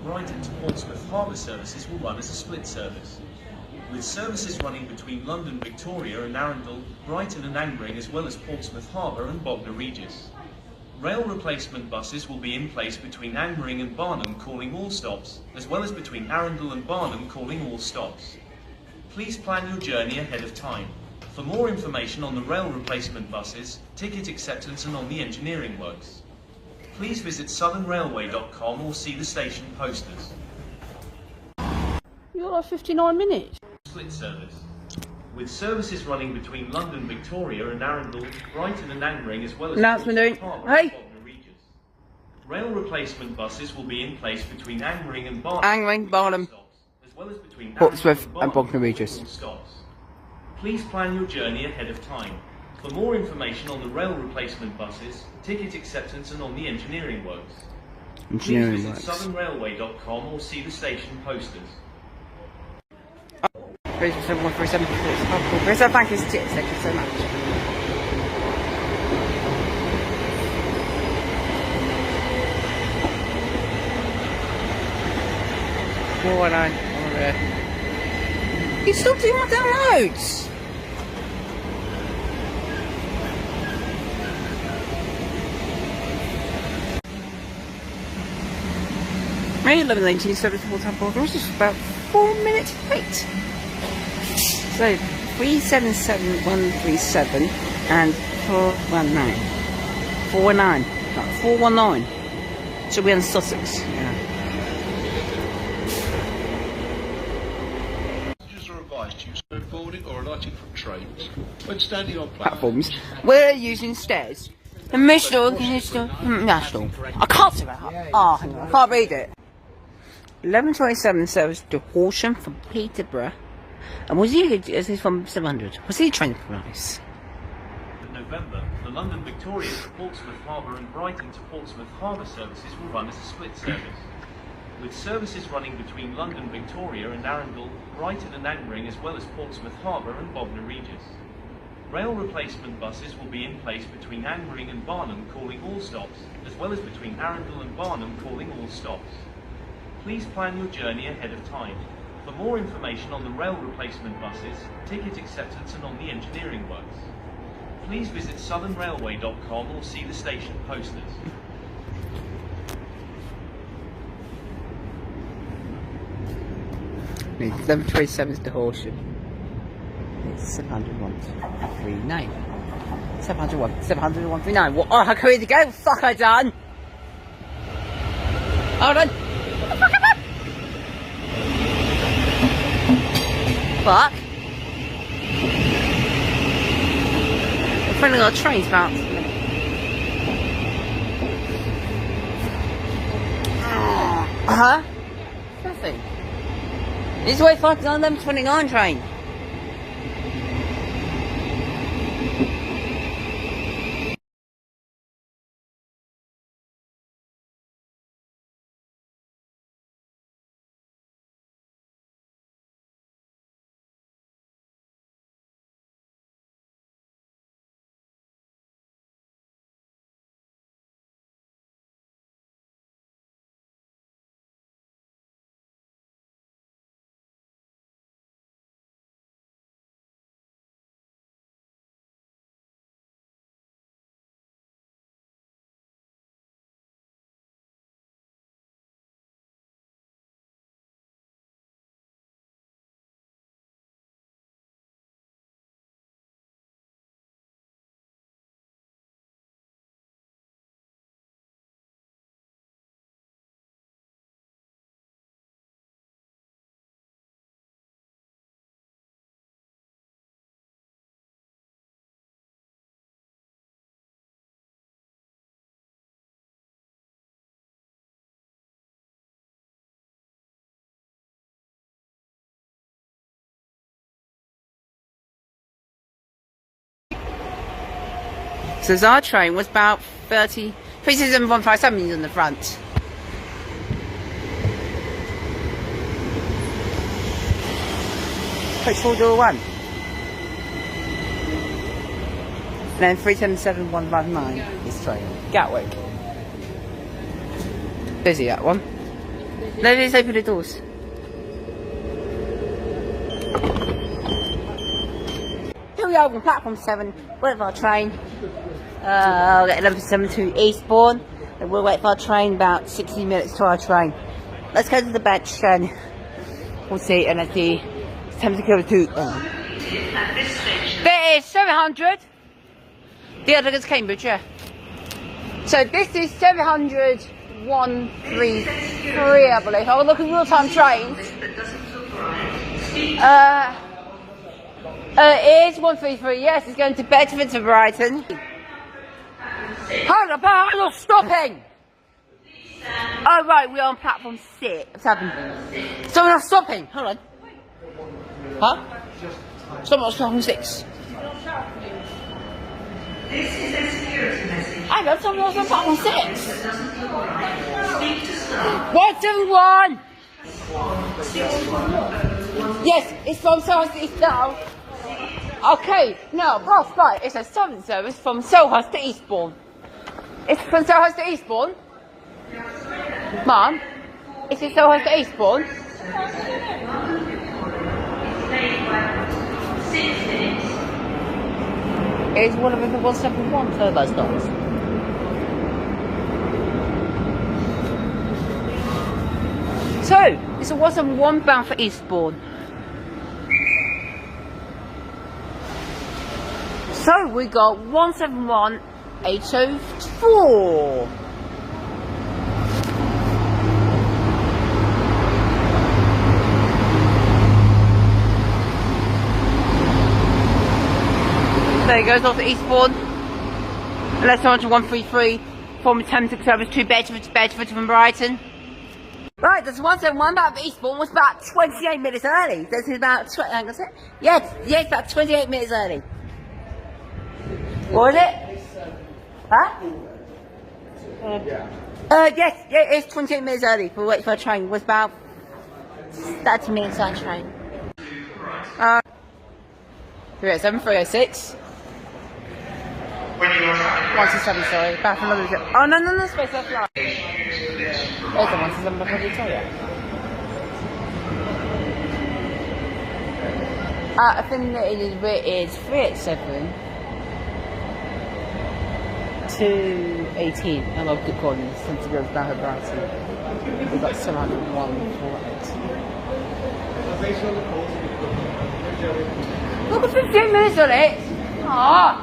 Brighton to Portsmouth Harbour services will run as a split service, with services running between London Victoria and Arundel, Brighton and Angmering, as well as Portsmouth Harbour and Bognor Regis. Rail replacement buses will be in place between Angmering and Barnham, calling all stops, as well as between Arundel and Barnham, calling all stops. Please plan your journey ahead of time. For more information on the rail replacement buses, ticket acceptance and on the engineering works, please visit southernrailway.com or see the station posters. You're like 59 minutes. Split service, with services running between London Victoria and Arundel, Brighton and Angmering, as well as Announcement. Harbour Hey. and Bognor Regis. Rail replacement buses will be in place between Angmering and Barnham, Angmering, Barnham, as well as between Portsmouth Arundel and Bognor Regis. Stops. Please plan your journey ahead of time. For more information on the rail replacement buses, ticket acceptance and on the engineering works, please visit southernrailway.com or see the station posters. 37137. Thank you so much. You still doing my downloads? May 11/18, 74 Temple. I was just about 4 minutes late. So 377137 and 419. 419. No, 419. Should be in Sussex. Yeah. Passengers are advised to use boarding or alighting from trains when standing on Platforms. We're using stairs. The National. I can't see that. Oh, hang on. I can't read it. 11:27 service to Horsham from Peterborough. And was he? Is he from 700? Was he train price? In November, the London Victoria to Portsmouth Harbour and Brighton to Portsmouth Harbour services will run as a split service, with services running between London Victoria and Arundel, Brighton and Angmering, as well as Portsmouth Harbour and Bognor Regis. Rail replacement buses will be in place between Angmering and Barnham, calling all stops, as well as between Arundel and Barnham, calling all stops. Please plan your journey ahead of time. For more information on the rail replacement buses, ticket acceptance and on the engineering works, please visit southernrailway.com or see the station posters. It's 11:27 to Horsham. It's 701.39. 701.39. What? Oh, how can we go? Fuck, I done. Hold on. Fuck. In front of our trains bouncing. Nothing. It's way faster on them 29 train. So our train was about 37157 in the front. Push 401. And then 377159 is train. Gatwick. Busy that one. Let's open the doors. Here we are on platform 7, wait for our train. I'll get 11:07 to Eastbourne, and we'll wait for our train about 60 minutes to our train. Let's go to the bench and we'll see, and let's see. It's time to go to. There is 700. The other is Cambridge, yeah. So this is 700-133, I believe. I'll look at real-time trains. It is 133, yes, it's going to Bedford to Brighton. Hold up, I'm not stopping! Oh right, we're on platform 6, 7. So we're not stopping, hold on. Huh? Someone on platform 6. This is a security message. I got someone else on platform 6. That doesn't cooperate. Speak to staff. 121! 611. Yes, it's from South East now. Okay, no, pass by. It's a southern service from Selhurst to Eastbourne. It's from Selhurst to Eastbourne? Mum, is it Selhurst to Eastbourne? It's late by 6 minutes. It's one of them, the 171, so that's not. So, it's a 171 bound for Eastbourne. So, we got 171-804. There it goes off to Eastbourne. And let's on to 133 from Thameslink service to Bedford from Brighton. Right, that's 171 about Eastbourne was about 28 minutes early. That's about hang on a sec. Yes, about 28 minutes early. What was it? Huh? Yes, it's 28 minutes early for wait for a train. Was about 30 minutes on train. 307, 306. 127, sorry. Back from London. Oh, no, space, that's right. There's the 127 back from Victoria. I think that it is 387 to 18. I love good calling since it goes down to Brighton. We've got 701 for it. Look at 15 minutes on it! Aww!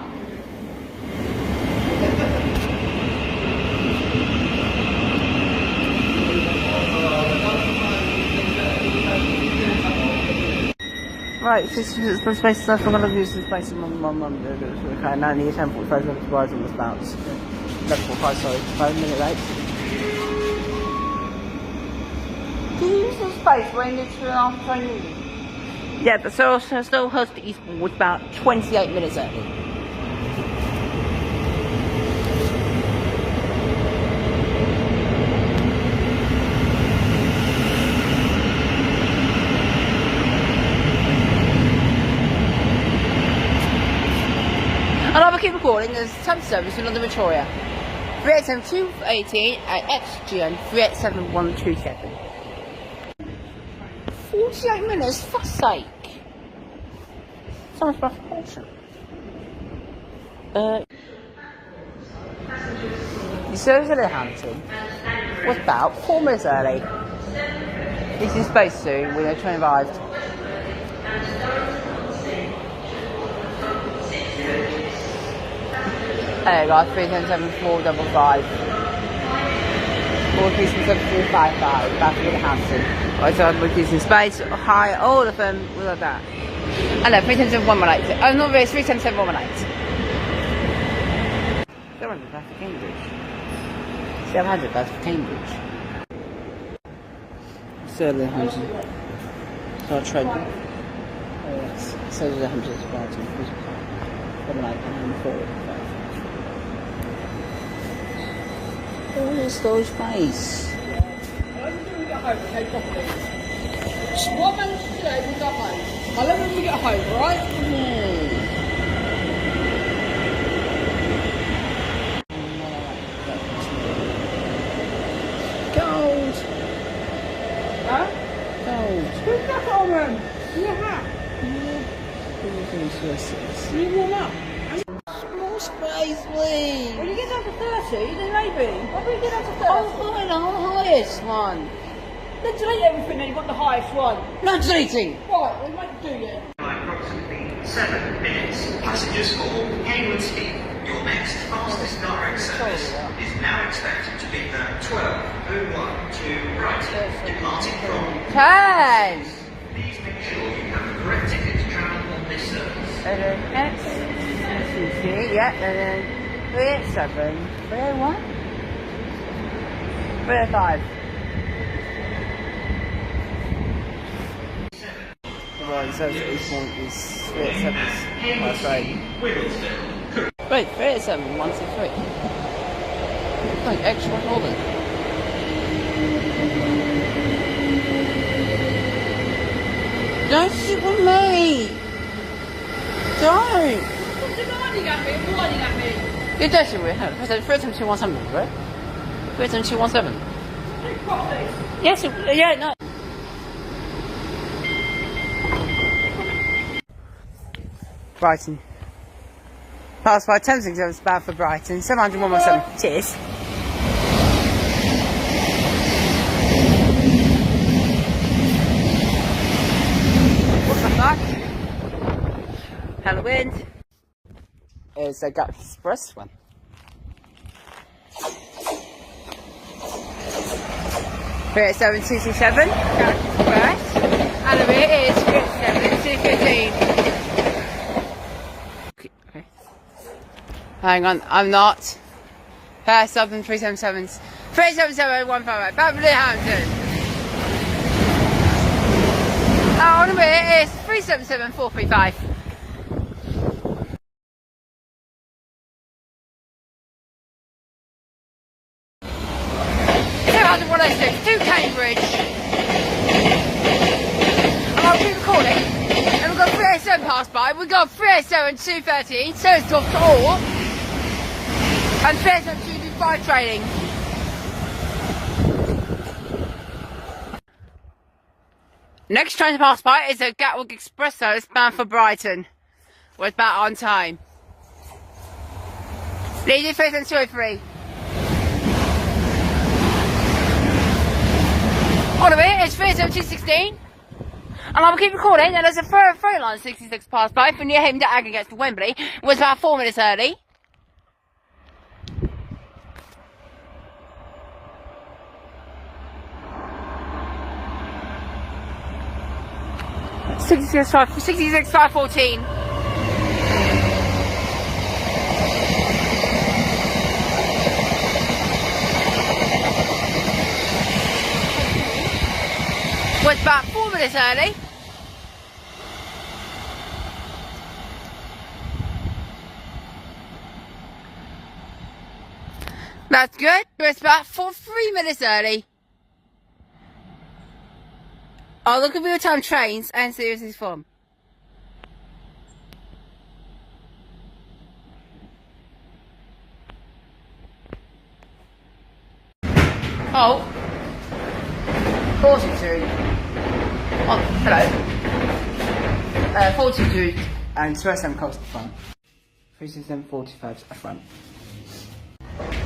Right, this is the space stuff. I'm going to use the space of my mum. Okay, now the 10:45 minutes rise on the bounce. 11:45, sorry, 5 minutes late. Can you use the space when you turn off training? Yeah, but still Hurst to Eastbourne was about 28 minutes early. And I will keep recording. There's some service in London Victoria. 387-218 at XGN 387-127. 48 minutes, for fuck's sake. So much rough proportion. The service at Hampton was about 4 minutes early. This is space soon, we know train arrived. There you go, 377-455. 437-455, back to Hampton. Right, so I'm reducing space, high, all of them, all of that. And then 377-118. Oh, not really, 377-118. 700, that's for Cambridge. 700, that's for Cambridge. 700. So I'll try. Yes, 700 is about 118 and 4. the storage space. What managed to do is we got home. I'll let when we get home, alright? Gold. Huh? Gold. Who's back on them? Your hat. You warm up. Small space, please. When you get down to 30, then maybe. What when you get down to 30? Oh, fine, I'm the highest one. Then delete everything, then you've got the highest one. No deleting. Right, we might do it. By approximately 7 minutes. Passengers for Hayward Speed, your next fastest direct service is now expected to be the 12:01 to Brighton, departing from. 10. Please make sure you have the correct ticket to travel on this service. And then X, C2C, yeah, and then 387, 301, 305. Right, so this one is 387. That's right. Wait, 387, 163. Like extra holding. Don't sit with me! Don't! Stop demanding at me and whining at me. You're dashing with her. 37217, right? 37217. Hey, properly. Yes, yeah, no. Brighton. Pass by Thames Exams bound for Brighton. 70117. Cheers. What's that like? Hello, wind. It's a GWR Express one. We're at 7227. GWR Express. And the rear is 7215. Okay. Hang on, I'm not. First up in 377s. 377-158. Beverly Hampton. On the rear is 377-435. To Cambridge. And I'll keep recording. And we've got 387 pass by. We've got 387 230, service to 4. And 387 225 training. Next train to pass by is a GWR Express service bound for Brighton. We're about on time. Leading 37203. On the way, it's 37216. And I will keep recording, and there's a freight line 66 past by from near Haven to Aggregates to Wembley. It was about 4 minutes early. Sixty-six 514. Was about 4 minutes early. That's good, but it's about 3 minutes early. Oh, look at real-time trains and series form. Oh. 42. Oh, hello. 42 and 2SM coast at the front. 36745 at front.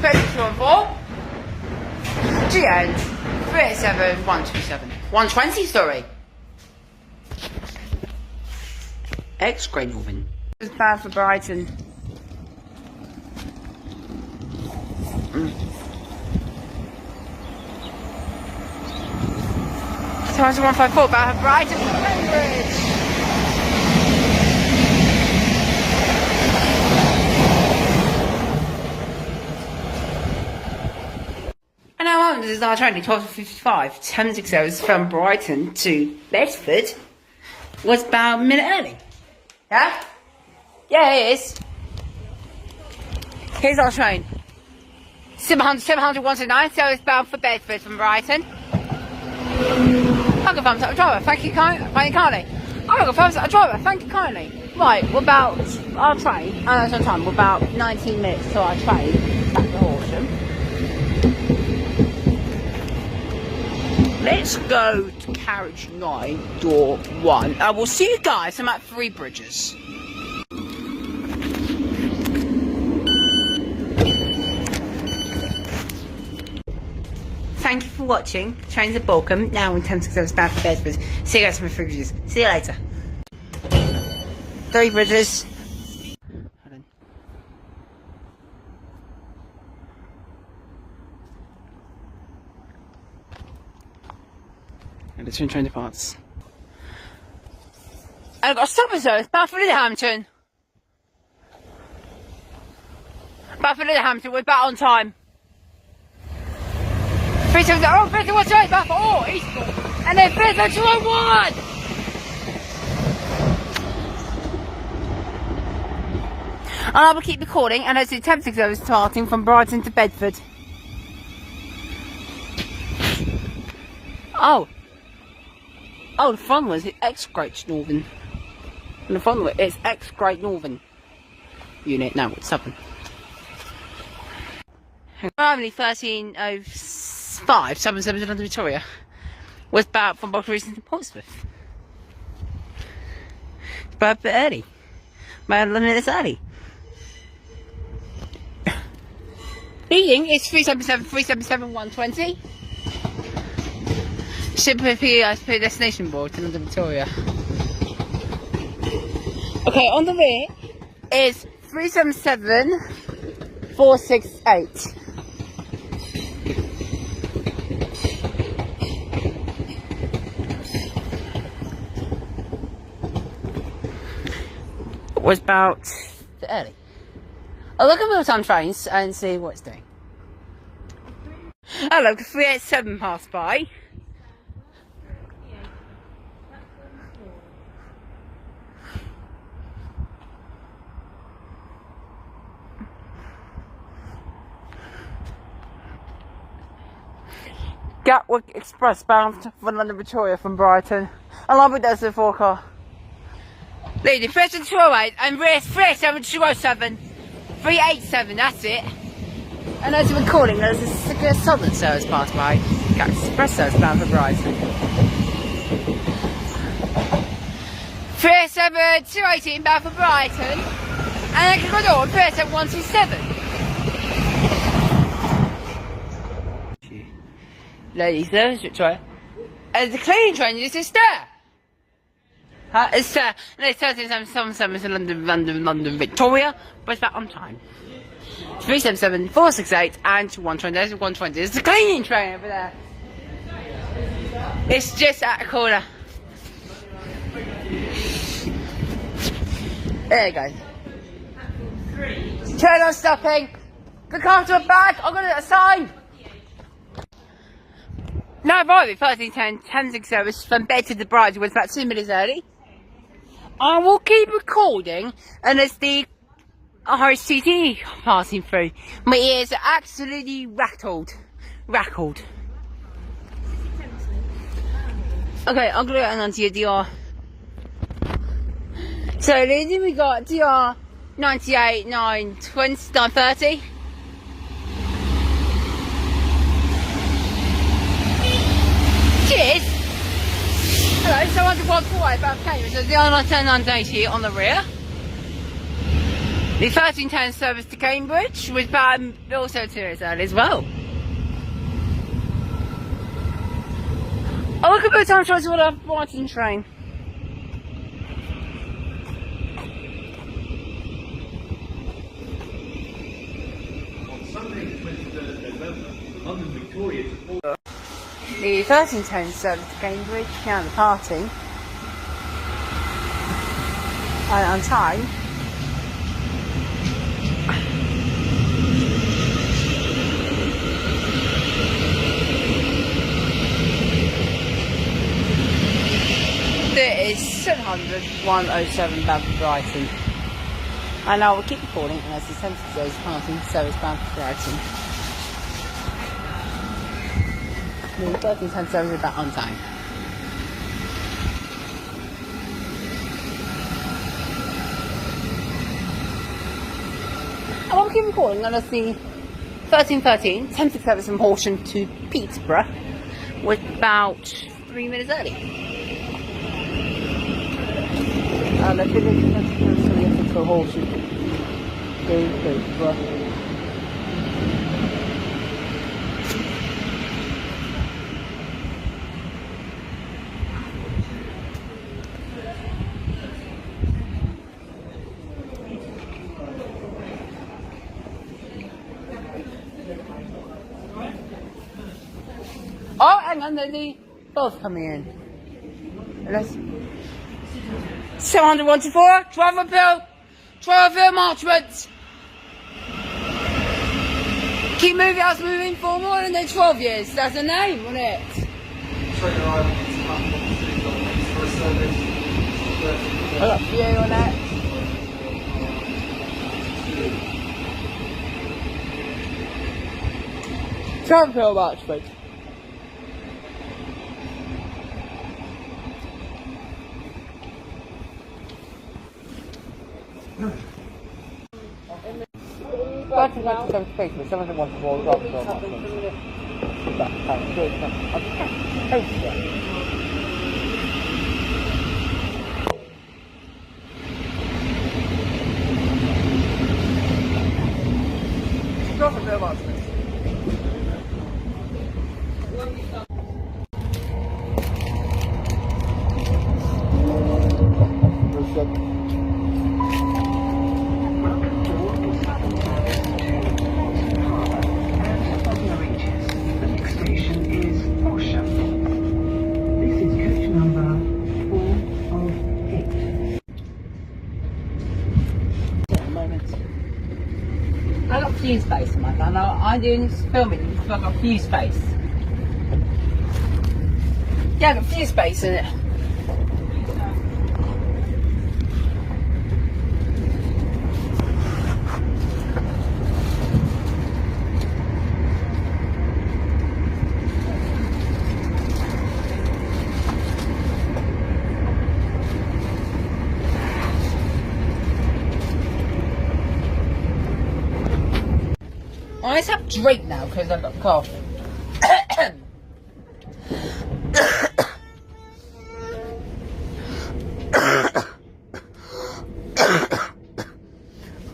3214. GN 387 127. 120, sorry. X Grade Woman. It's bad for Brighton. 154 about her Brighton Cambridge. And now on, this is our train, 12:55. Thames Express from Brighton to Bedford was about a minute early. Yeah? Yeah, it is. Here's our train. 700 109, so it's bound for Bedford from Brighton. I'll go thumbs up, driver, thank you kindly. I'll go thumbs up, driver, thank you kindly. Right, we're about our train, that's on time, we're about 19 minutes to our train back to Horsham. Let's go to carriage 9, door 1. I will see you guys, I'm at Three Bridges. Thank you for watching. Trains at Balcombe, now in 1067 bound for Bedford. See you guys from Three Bridges. See you later. Three Bridges. Hold on. And the twin train departs. And I've got a stop zone, bound for Littlehampton. Bound for Littlehampton, we're back on time. 370, oh, 318, back for Eastbourne. And then 30201! And I will keep recording, and as the 10th service starting from Brighton to Bedford. Oh, the front one is X-Great Northern. And the front one is X-Great Northern unit. Now it's 7. Only 13:05, 77 London Victoria was back from Brighton to Portsmouth. But a bit early. About 11 minutes early. Leading is 377 120. Ship PSP destination board to London Victoria. Okay, on the rear is 377 468. It was about early. I'll look at real-time trains and see what it's doing. Hello, 387 passed by. Gatwick Express bound for London Victoria from Brighton. Along with there's the 4 car. Leading 37208 and rear 37207. 387, that's it. And as we're recording, there's a Southern service passed by. Gatwick Express service bound for Brighton. 37218 bound for Brighton. And I can go on 37127. Ladies, service Victoria. And the cleaning train is just there. It's no, it's 1377 to London Victoria, but it's back on time. 377 468 and 120. There's 120. There's the cleaning train over there. It's just at the corner. There you go. Train on stopping. Look after a bag. I'm gonna get a sign. Now arriving 1310 Thameslink service from Bedford to Brighton was about 2 minutes early. I will keep recording, and as the RCT passing through, my ears are absolutely rattled. Okay, I'm gonna go on to your DR. So then we got DR 98 920 930. Cheers! Hello, so under 148 about Cambridge, so the R980 on the rear. The 1310 service to Cambridge was also 2 minutes early as well. Oh, look at the time choice of a Brighton train. On Sunday the 23rd of November, London Victoria to Portsmouth. The 1310 service to Cambridge, now departing. And on time. There is 700 107 bound for Brighton. And I will keep recording, and as the census goes passing, service bound for Brighton. The 1310 service is back on time. And I'm keeping calling on us the 1313 10 service from Horsham to Peterborough with about 3 minutes early. And I think it's for Horsham to Peterborough. Oh, hang on, they're both coming in. Let's 714, 12 appeal, 12 appeal marchment. Keep moving, us moving for more than 12 years. That's the name, wasn't it? I got a few on that. Twelve appeal marchment. I got few space in my phone. I'm doing this filming because I've got few space. Yeah, I got few space in it. I always have to drink now because I've got a cough. Can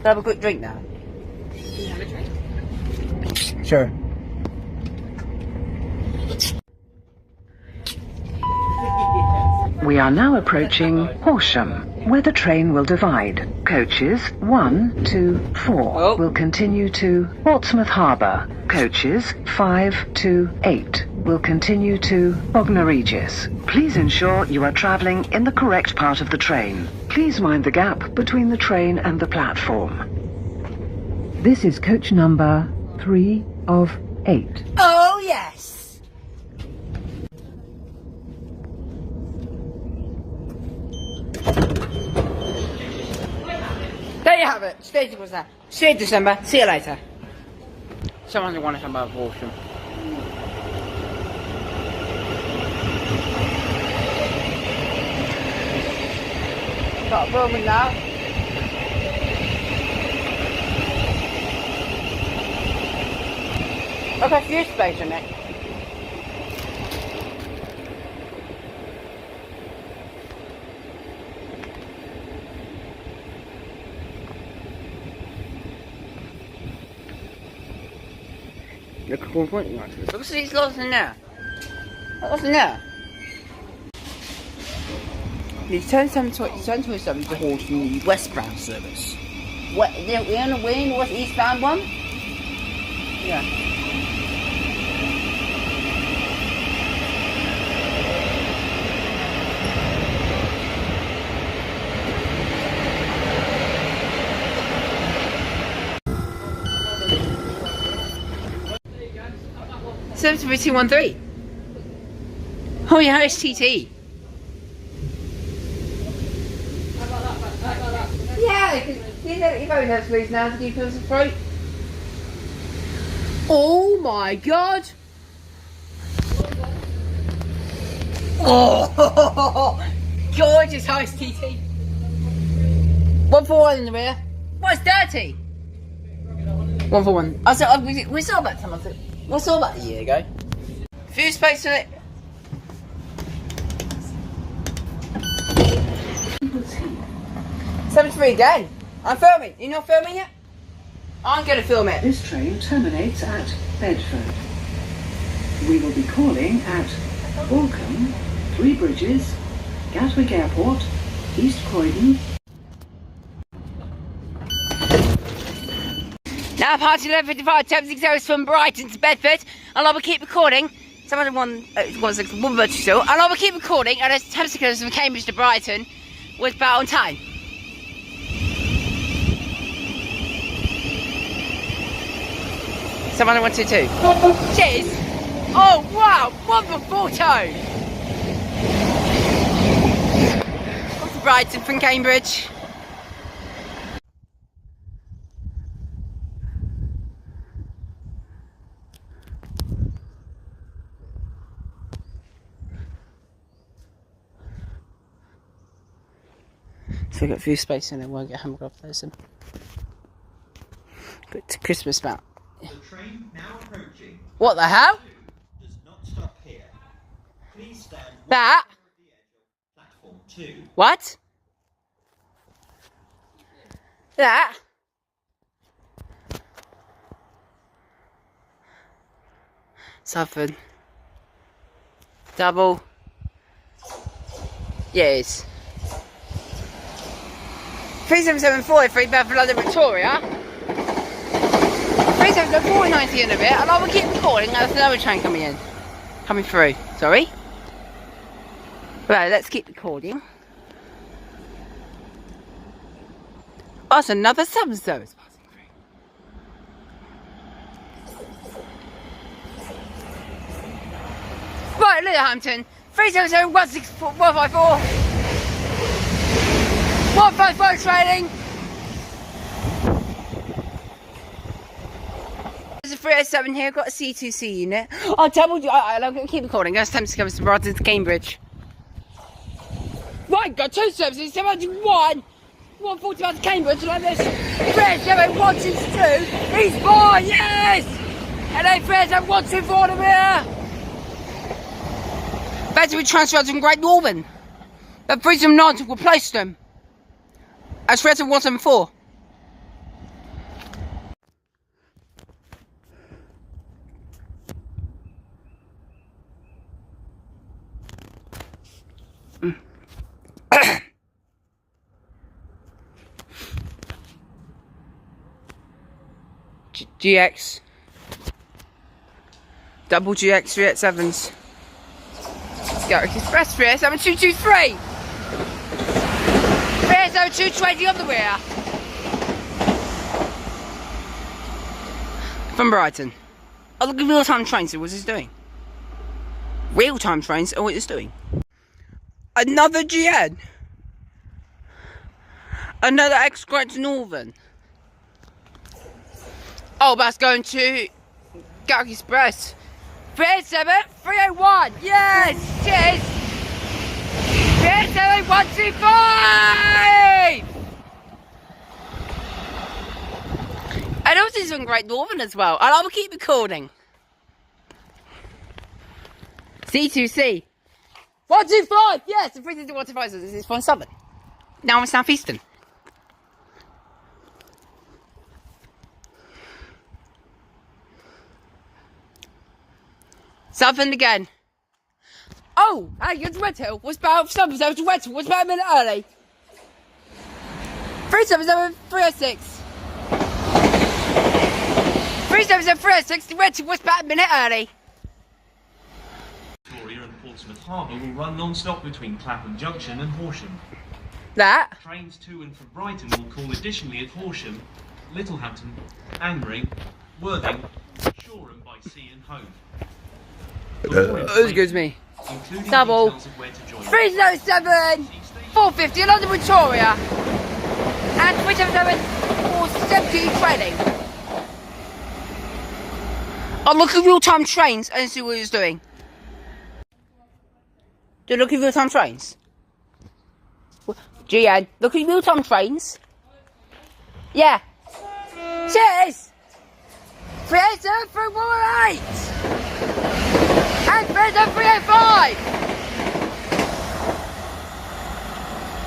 I have a quick drink now? Can you have a drink? Sure. We are now approaching Horsham, where the train will divide. Coaches 1 to 4 will continue to Portsmouth Harbour. Coaches 5 to 8 will continue to Bognor Regis. Please ensure you are travelling in the correct part of the train. Please mind the gap between the train and the platform. This is coach number 3 of 8. Oh, yes! There you have it. Stage was that. 6th December. See you later. Someone want to come about Horsham. Start filming now. Okay, few space in it. Look at one point. Look at these lots in there. What's in there? The 1027 to Horsham, the westbound service. What? We're in the what's eastbound one? Yeah. Service 213. Oh yeah, it's TT. Yeah, can you let your phone out please now to keep us afloat? Oh my god! Oh, gorgeous house, TT. 141 in the rear. What's dirty? 141. I said we saw about time. We saw about a year ago. Few space in it. $73 again. I'm filming. You're not filming yet? I'm going to film it. This train terminates at Bedford. We will be calling at Walcombe, Three Bridges, Gatwick Airport, East Croydon. Now party 11:55, 76 hours from Brighton to Bedford, and I will keep recording. Someone one still, and I will keep recording. And it's 10 seconds from Cambridge to Brighton was about on time. Someone 122. Cheers. Oh wow, wonderful photo. Off to Brighton from Cambridge. So we've got a few space and then we'll get hammered off those. But to Christmas about. The train now approaching. What the hell? Does not stop here. Please stand That? at the edge of platform 2. What? That? Southern. Double. Yes. 3774 free bed for London Victoria. 3774 90 in a bit, and I will keep recording. There's another train coming through. Sorry. Right, let's keep recording. Oh, it's another Southern service passing through. Right, Littlehampton. 377 164 154. 154 training. There's a 307 here, got a C2C unit. Oh, I'm going to keep recording. That's 10 seconds to Brighton to Cambridge. Right, got two services, 701. 140 to Cambridge, like this. 307 162. He's fine, yes! And then 307 124 to here. Better be transferred to Great Northern. But 379 to replace them. As 307 174. GX. Double GX 387s. Garrick Express 37223. 37220 on the rear. From Brighton. Oh, look at real-time trains. What's this doing? Real-time trains. Oh, what it's doing? Another GN. Another Great Northern. Oh, that's going to Garrick Express. 37301. Yes, cheers. 37125. And also this on Great Northern as well. And I will keep recording. C2C. 125. Yes, the 36125. So this is from Southern. Now I'm South Eastern. Southern again. Oh, hey, it's Red Hill. What's about Southern? So it's Red Hill. What's about a minute early? 377 306. 377 306. The Red Hill. What's about a minute early? Victoria and Portsmouth Harbour will run non-stop between Clapham Junction and Horsham. That. Trains to and from Brighton will call additionally at Horsham, Littlehampton, Angmering, Worthing, Shoreham by sea and Hove. Excuse me. Including Double. details of where to join. 307 450 London Victoria. And 377 470 training. I'll look at real-time trains and see what it's doing. Do look at real-time trains. GN, look at real-time trains. Yeah. Cheers! 387 and 385!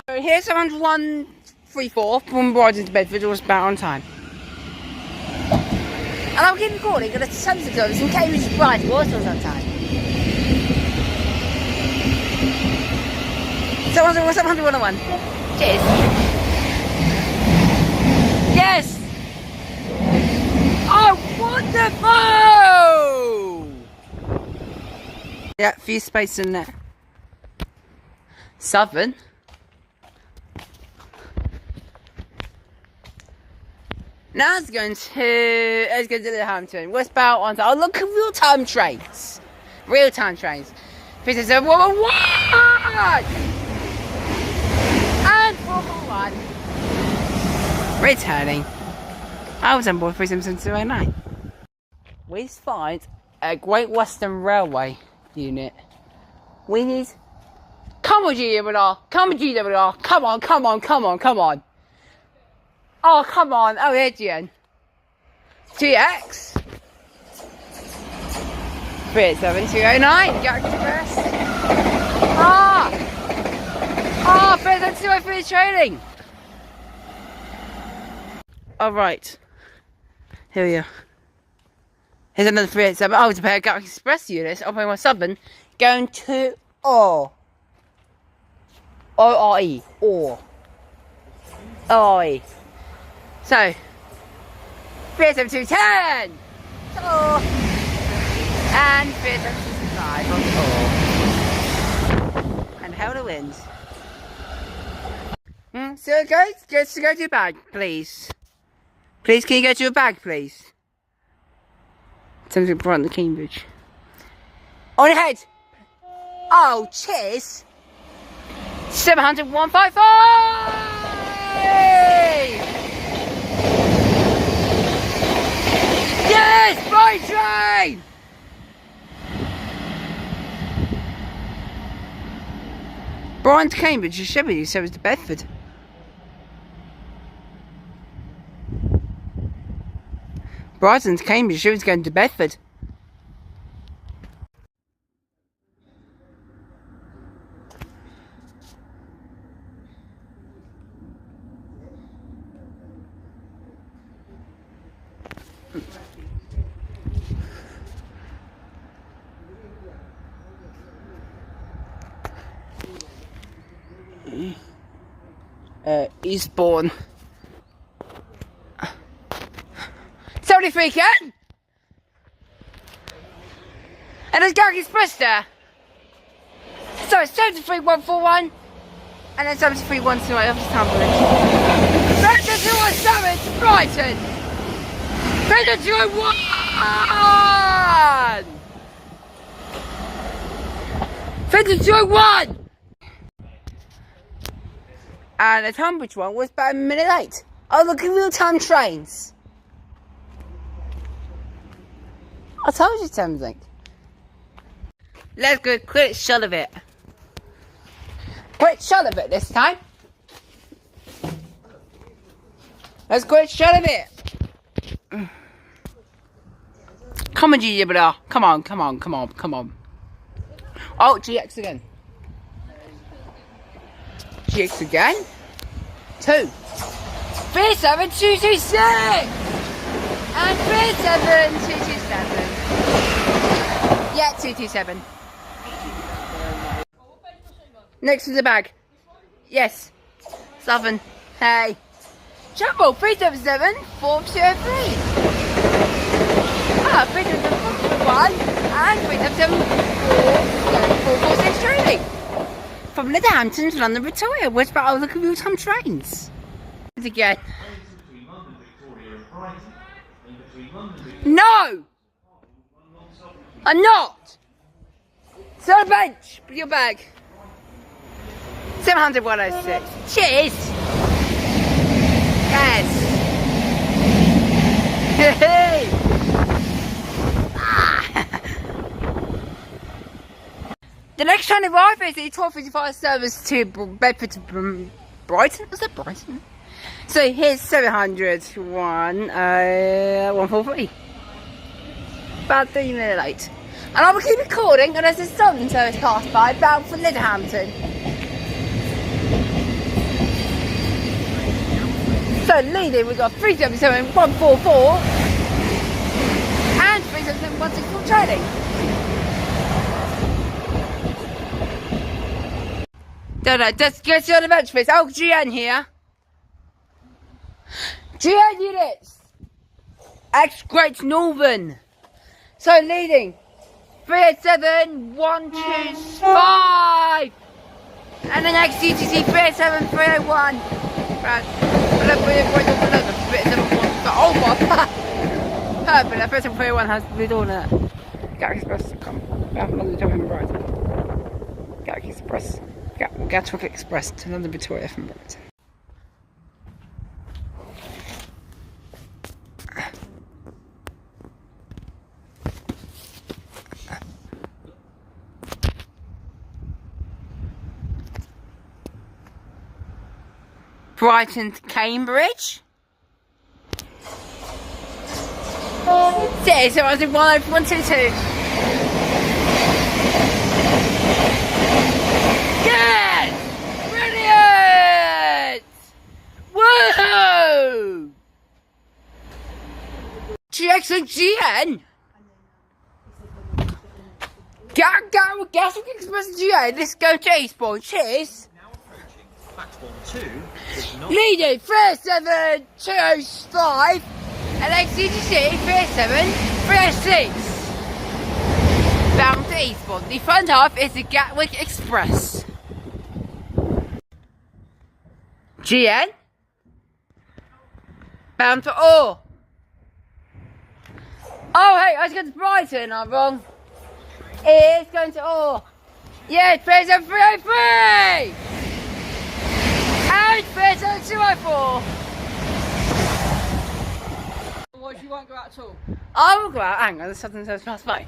So here's 70134 from Brighton to Bedford, it was about on time. And I'll keep recording because the sunset service in Cambridge to Brighton also was on time. 701. Cheers. Yes! Oh, wonderful! Yeah, few space in there. Southern. Now it's going to Littlehampton. Westbound on time. Oh, look at real-time trains. Real-time trains. 377 and 441. Returning. I was on board 377 We find a Great Western Railway unit. We need... Come on, GWR. Come on, GWR. Come on, come on, come on, come on. Oh, come on. Oh, Adrian. GX. 37209. Jack Express. Ah! Ah, 37203 training. Alright. Here we are. Here's another 387. Oh, it's a pair of Galaxy Express units. Operating on Southern. Going to ORE. ORE. ORE. ORE. So, 37210! Oh. And 37265 on 4. And how the winds. So guys, just to go to your bag, please. Please, can you go to your bag, please? Something Brighton to Cambridge. On your head! Oh, cheers! 700-155! Yes! By train! Brighton to Cambridge, you should be, so is to Bedford. Brighton to Cambridge, she was going to Bedford. Eastbourne. 73 Ken! And there's Galaxy Express there. So it's 73141 and then 73128 off the Tamburlaine. 30217 to Brighton! 30201! And the Tunbridge one was about a minute late. Oh, look at real-time trains. I told you something. Let's go quick shot of it. Quick shot of it this time. Let's quick shot of it. Come on, GWR. Come on, come on, come on, come on. Oh, GX again. GX again. 2. 37226 and 37227. Yeah, 227. Next to the bag. Yes. Southern. Hey. Jumbo 377 403. Ah, 377 and 377 446 training. From Littlehampton to London Victoria. Where's about all the real-time trains? Again. No! I'm not! Sit on a bench with your bag. 700-106. Cheers! Yes! Hey! The next train arrives is the 12:55 service to Bedford to Brighton. Was that Brighton? So here's 700, 143. About 3 minutes late. And I will keep recording, and there's a Southern service passed by, bound for Littlehampton. So leading, we've got 377 144 and 377 164 training. No, just get you on the bench, please. Oh, GN here. GN units. X Great Northern. So leading 387 125. And the next C2C 387 301. Oh my god! Perfect, that first 301 has the door now. Gatwick Express, come. London to Brighton. Gatwick Express. Gatwick Express to London Victoria from Brighton. Brighton to Cambridge. Yeah, so I was in 122. Yes! Brilliant! Woohoo! GX and GN. Gatwick Express and GN. Let's go to Eastbourne. Cheers. Platform 2 is not Leading 37205 and XCTC 37306. Bound to Eastbourne. The front half is the Gatwick Express. GN bound for Orr. Oh hey, I was going to Brighton, I'm wrong. It's going to Orr. Yeah, 37303! And 37204! Otherwise you won't go out at all. I will go out, hang on, the Southern Service pass by.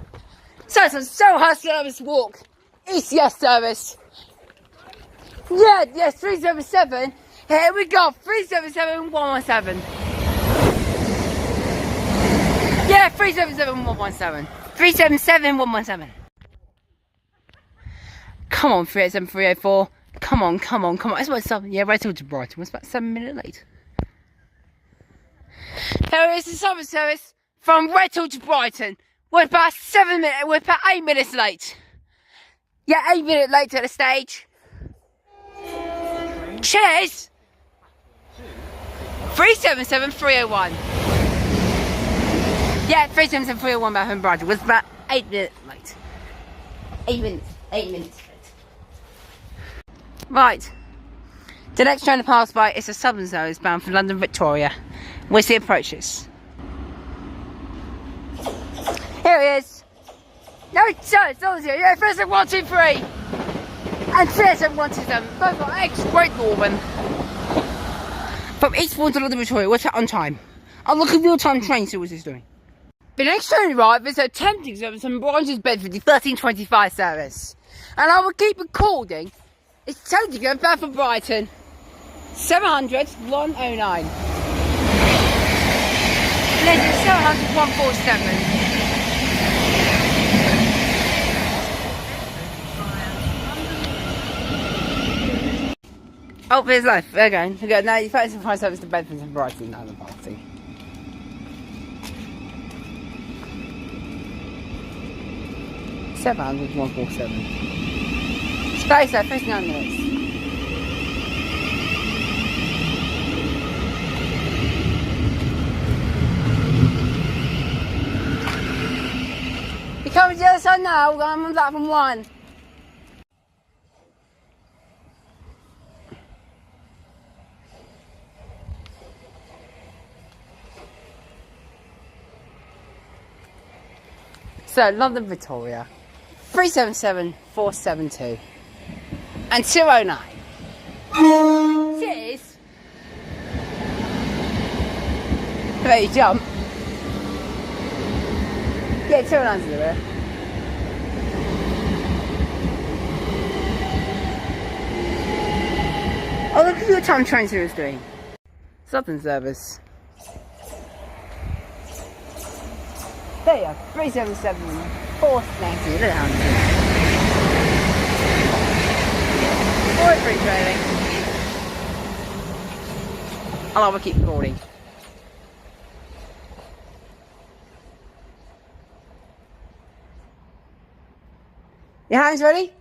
So it's a Soho service walk. ECS service. Yeah, yes, 377. Here we go, 377 117. Yeah, 377 117. 377 117. Come on, 387 304. Come on. It's about 7. Yeah, right to Brighton. It's about 7 minutes late. Here is the Southern service from Redhill to Brighton. We're about 7 minutes. We're about 8 minutes late. Yeah, 8 minutes late to the stage. Cheers. 377 301. Yeah, 377 301 back from Brighton. Was about 8 minutes late. 8 minutes. 8 minutes late. Right. The next train to pass by is a Southern service bound for London Victoria. Where's the approaches? Here it is. No, sorry, it's not here. Yeah, first 1, 2, 3. And first 1, 2, 7. Both are X Great Northern. From Eastbourne to London Victoria. What's that on time? I'll look at real time train, see what it's doing. The next train to arrive is a tempting service from Brighton to Bedford, the 1325 service. And I will keep recording. It's tempting going back for Brighton. 700 109. Legend 700 147. Oh, there's life. We're going. We got 95 service to Bedford and Brighton. Now the party. £700 147. Space out 59 minutes. You're coming to the other side now. I'm on platform 1. So, London Victoria, 377 472 and 209. Cheers. There you jump. Yeah, 209's in the rear. Oh, look at your time train series doing. Southern service. There you are, 377, 490, look at 43 trailing. I'll keep recording. Your hands ready?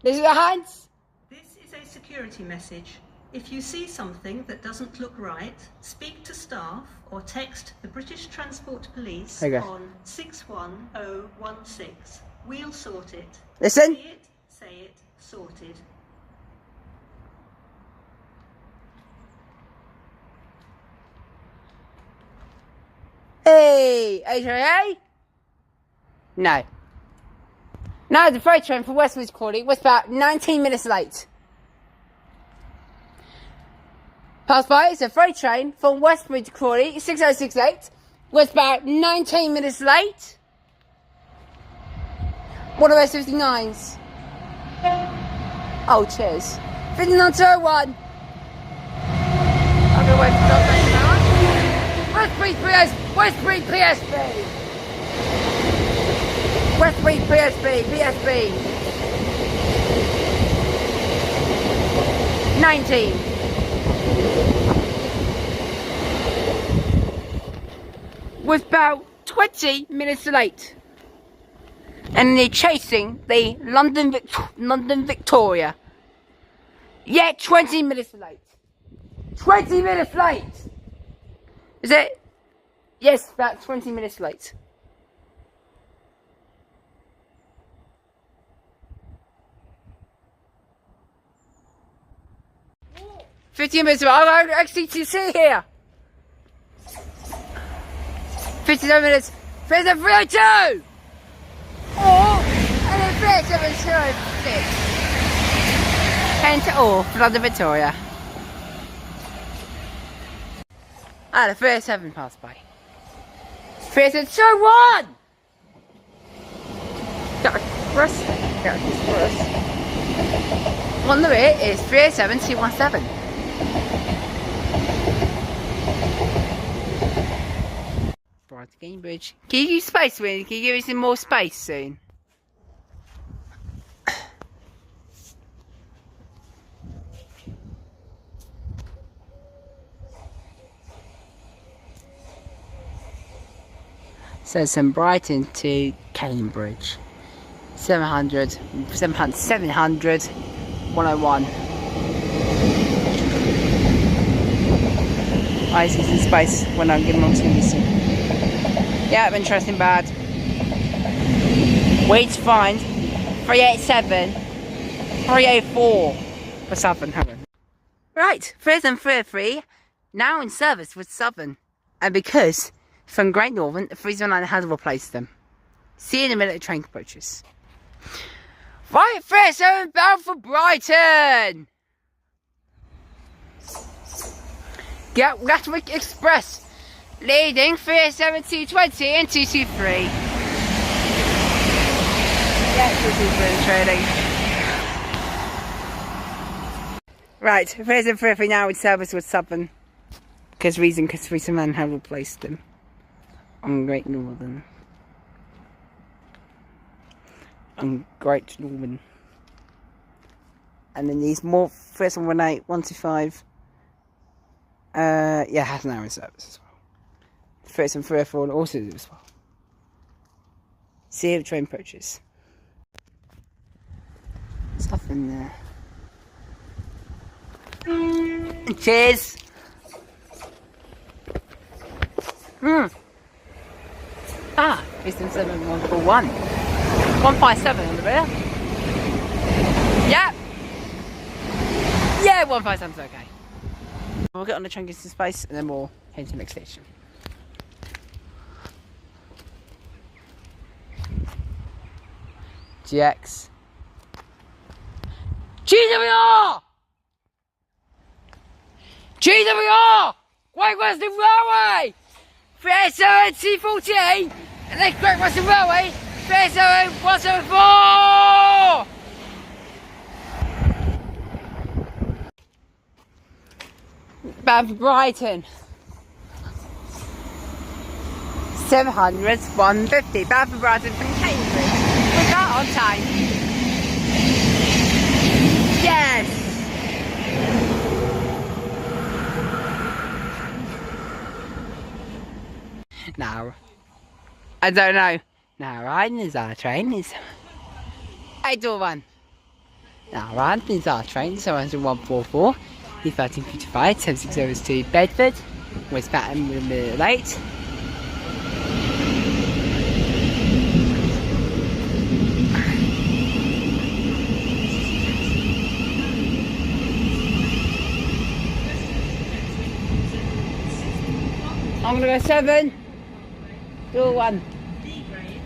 These are your hands? This is a security message. If you see something that doesn't look right, speak to staff or text the British Transport Police on 61016. We'll sort it. Listen. Say it, sorted. Hey, HIA? No. No, the freight train from Westwood Crawley was about 19 minutes late. Pass by, it's a freight train from Westwood Crawley, 6068, was about 19 minutes late. What are those 59s? Oh, cheers. 5901. I'm gonna wait for that now. Westbury PSB. Westbury PSB. 19. Was about 20 minutes late. And they're chasing the London Victoria. Yeah, 20 minutes late. 20 minutes late! Is it? Yes, about 20 minutes late. Oh. 15 minutes. I'll go C2C here. 59 minutes. There's a 302! And then 3726. 10 to all for London Victoria. The 37 passed by. 3721! Express. On the way is 37217. Brighton Cambridge. Can you use space, Winnie? Can you give me some more space soon? So from Brighton to Cambridge. 700, 101. I see some space when I'm getting on to this. Yeah, interesting bad. Wait to find 387, 304 for Southern, haven't. Right, 333 now in service with Southern. And because from Great Northern, the 309 has replaced them. See you in a minute, train approaches. Right, 37 bound for Brighton! Get Gatwick Express, leading 37220 and 223. Yeah, 223 trading. Right, 333 now in service with Southern. Because 309 have replaced them. On Great Northern. On Great Northern. And then these more 3718, 125. Yeah, has an hour in service as well. 3734 also do as well. See if the train approaches. Stuff in there. Cheers! Eastern 7141. 157 on the rear. Yeah! Yeah, 157's okay. We'll get on the train, get some space, and then we'll head to the next station. GX. GWR! GWR! Great Western Railway! 37014! And then Great Western Railway, 37174! bound for Brighton. 700, 150, bound for Brighton from Cambridge. Was that on time? Yes! Now, I don't know. Now, riding is our train is 801. Now, riding is our train, so 144. The 1355, 760 to Bedford. West Baton, a minute late. I'm gonna go 7. Do 1.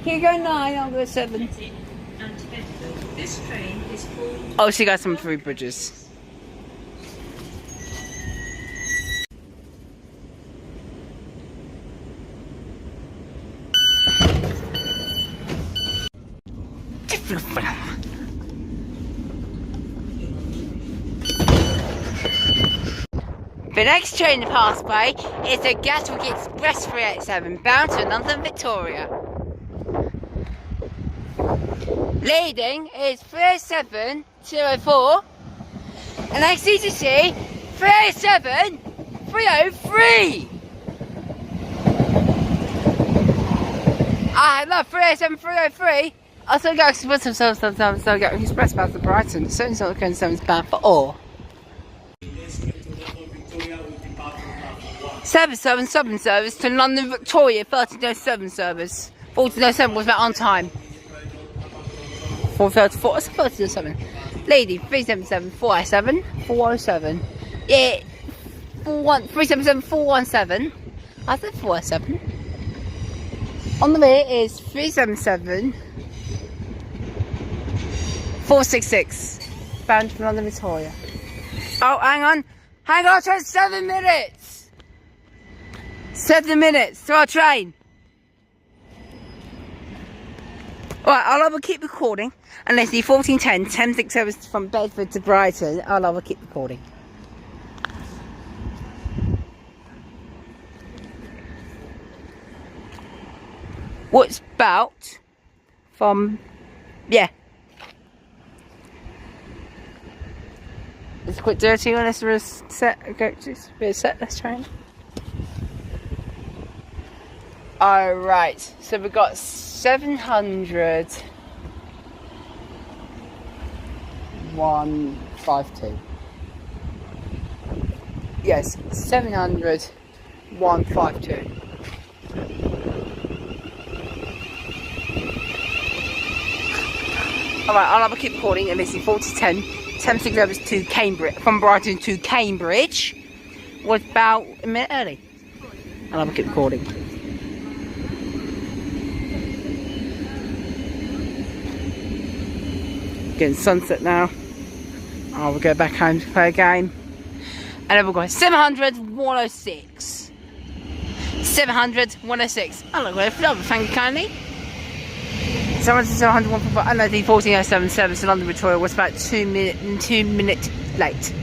Can you go 9? I'll go 7. This train is full. Oh, she got some 3 bridges. The next train to pass by is the Gatwick Express 387 bound to London Victoria. Leading is 307 204 and next C2C 307 303. I love 307 303. I still got express bound to Brighton. Certain sort of concerns bound for all. 777 service to London Victoria, 1307 service. 1407 was about on time. 434, it's 1307. Lady, 377 407 407. Yeah, 377 417. I said 407. On the way is 377 466. Bound for London Victoria. Oh, hang on, just 7 minutes. 7 minutes to our train. Alright, I'll have to keep recording. Unless the 1410 10-6 service from Bedford to Brighton, I'll have to keep recording. What's about from, yeah. It's quite dirty unless there is set, let's try. Alright, so we've got 700 152. Yes, 700 152. Alright, I'll have a keep recording and this is 4010 10-6 service to Cambridge, from Brighton to Cambridge was about a minute early. I'll have a keep recording. Getting sunset now. I will go back home to play a game. And then we'll go 700 106. 700 106. I look for that, thank you kindly. 700 145. I know the 1407 service to London Victoria was about 2 minutes late.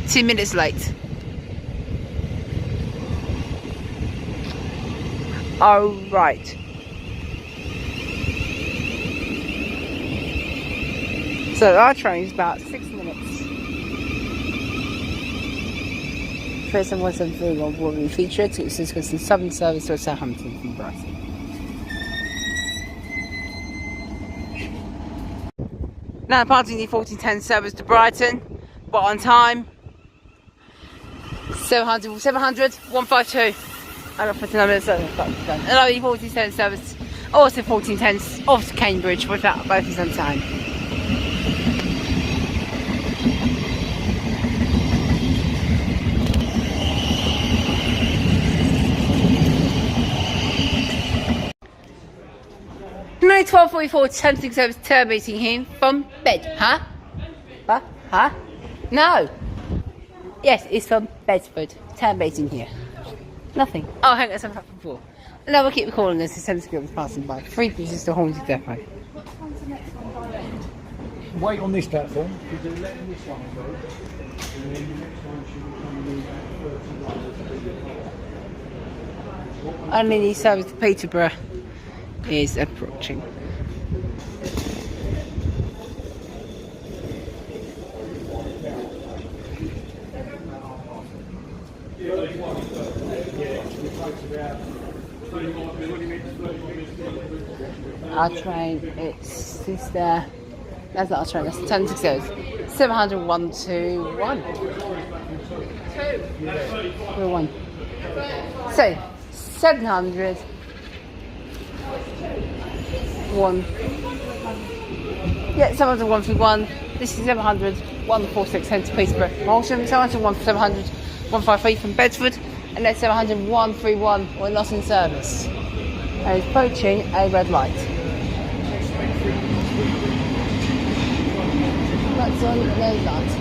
2 minutes late. Oh right. So our train is about 6 minutes. First and 173 will be featured. It's just got some southern service to Southampton from Brighton. Now departing the 1410 service to Brighton, but on time. 700 152. I got 49 minutes left. Another 1410 service, also 1410 off to Cambridge without both is on time. No 1244 10-6 service terminating here from Bed. Huh? No. Yes, it's from Bedford. Terminating here. Nothing. Oh, hang on, something happened before. No, we'll keep recording this. The 10-6 was passing by. 3 pieces to Hornsey Depot. wait on this platform. You're letting this one go, and then the next one should be coming in at 31. Only the service to Peterborough is approaching. Our train, it's there. That's not our train, that's 1060. 701 to 1. We're 1. So, 700. 1. Yeah, 701 for 1. This is 700. 146 head to Peterborough. Molson, 701 for 700. 153 from Bedford. And then 700 131. We're not in service. And it's approaching a red light. That's on no light.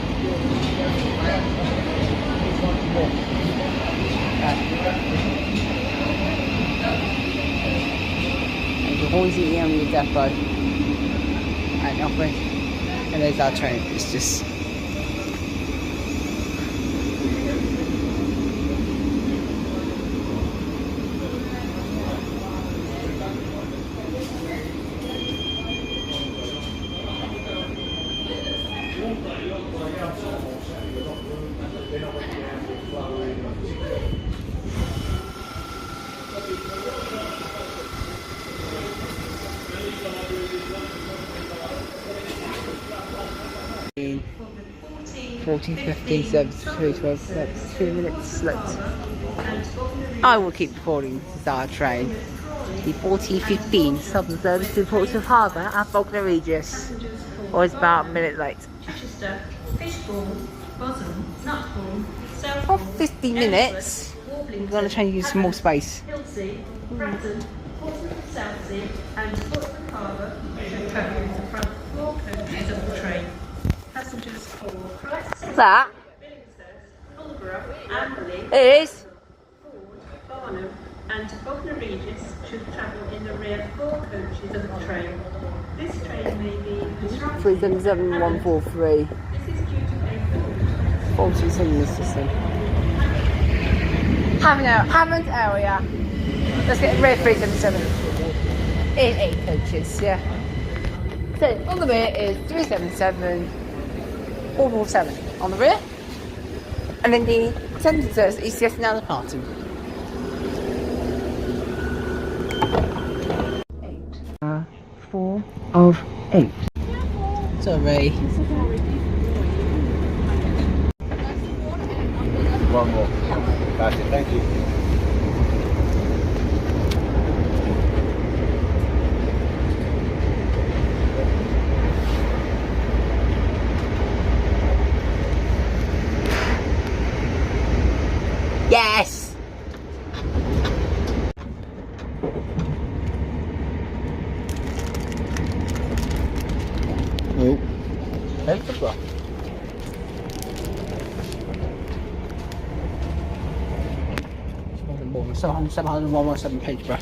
And the Horsey on the depot. And off we. And there's our train. It's just. For the 14:15 service 2:12, that's 2 minutes late. I will keep recording. This is our train. The 14:15 Southern service to Portsmouth Harbour at Bognor Regis. Or it's about a minute late. Chichester, Fishbourne, Bosom, Nutbourne, For Southbourne, 50 minutes. I'm going to try and use some more space. Hilsea, Brighton, Portsmouth Southsea and Portsmouth Harbour should travel in the front 4 coaches of the train. Passengers for Christ, What's that? Billingshurst, Fulborough, Amberley, It is. Ford, Barnham and Bognor Regis should travel in the rear 4 coaches of the train. This train may be disrupted. 377143. This is due to a Faulty signal system. Hammond area. Let's get rear 377. In 8 coaches, yeah. So on the rear is 377, 447 on the rear. And then the sentences is just now departing. 4 of 8. Sorry. One more. That's it, thank you. Yes! Oh. Peterborough. Peterborough.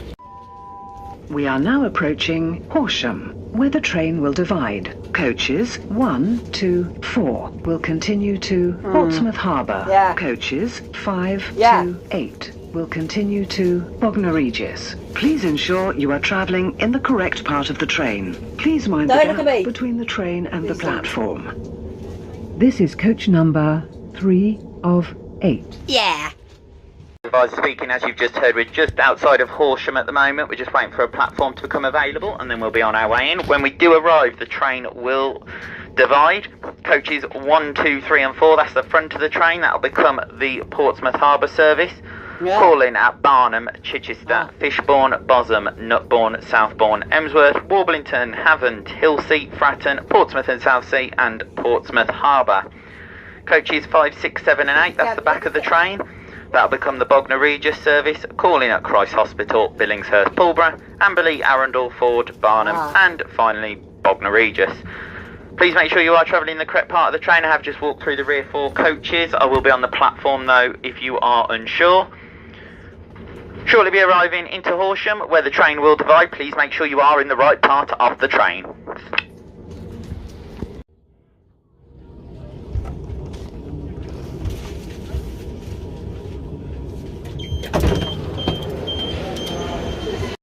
We are now approaching Horsham, where the train will divide. Coaches 1 to 4 will continue to Portsmouth Harbour. Yeah. Coaches 5 Yeah. to 8 will continue to Bognor Regis. Please ensure you are travelling in the correct part of the train. Please mind Don't the look at me. gap between the train and the Please don't. platform. This is coach number 3 of 8. Yeah. Advisor speaking, as you've just heard, we're just outside of Horsham at the moment. We're just waiting for a platform to become available and then we'll be on our way in. When we do arrive, the train will divide. Coaches 1, 2, 3 and 4, that's the front of the train. That'll become the Portsmouth Harbour service. Yeah. Calling at Barnham, Chichester, Fishbourne, Bosom, Nutbourne, Southbourne, Emsworth, Warblington, Havant, Hilsea, Fratton, Portsmouth and Southsea and Portsmouth Harbour. Coaches 5, 6, 7 and 8, that's the back of the train. That'll become the Bognor Regis service, calling at Christ Hospital, Billingshurst, Pulborough, Amberley, Arundel, Ford, Barnum, and finally Bognor Regis. Please make sure you are travelling the correct part of the train. I have just walked through the rear 4 coaches. I will be on the platform though if you are unsure. Shortly be arriving into Horsham, where the train will divide. Please make sure you are in the right part of the train.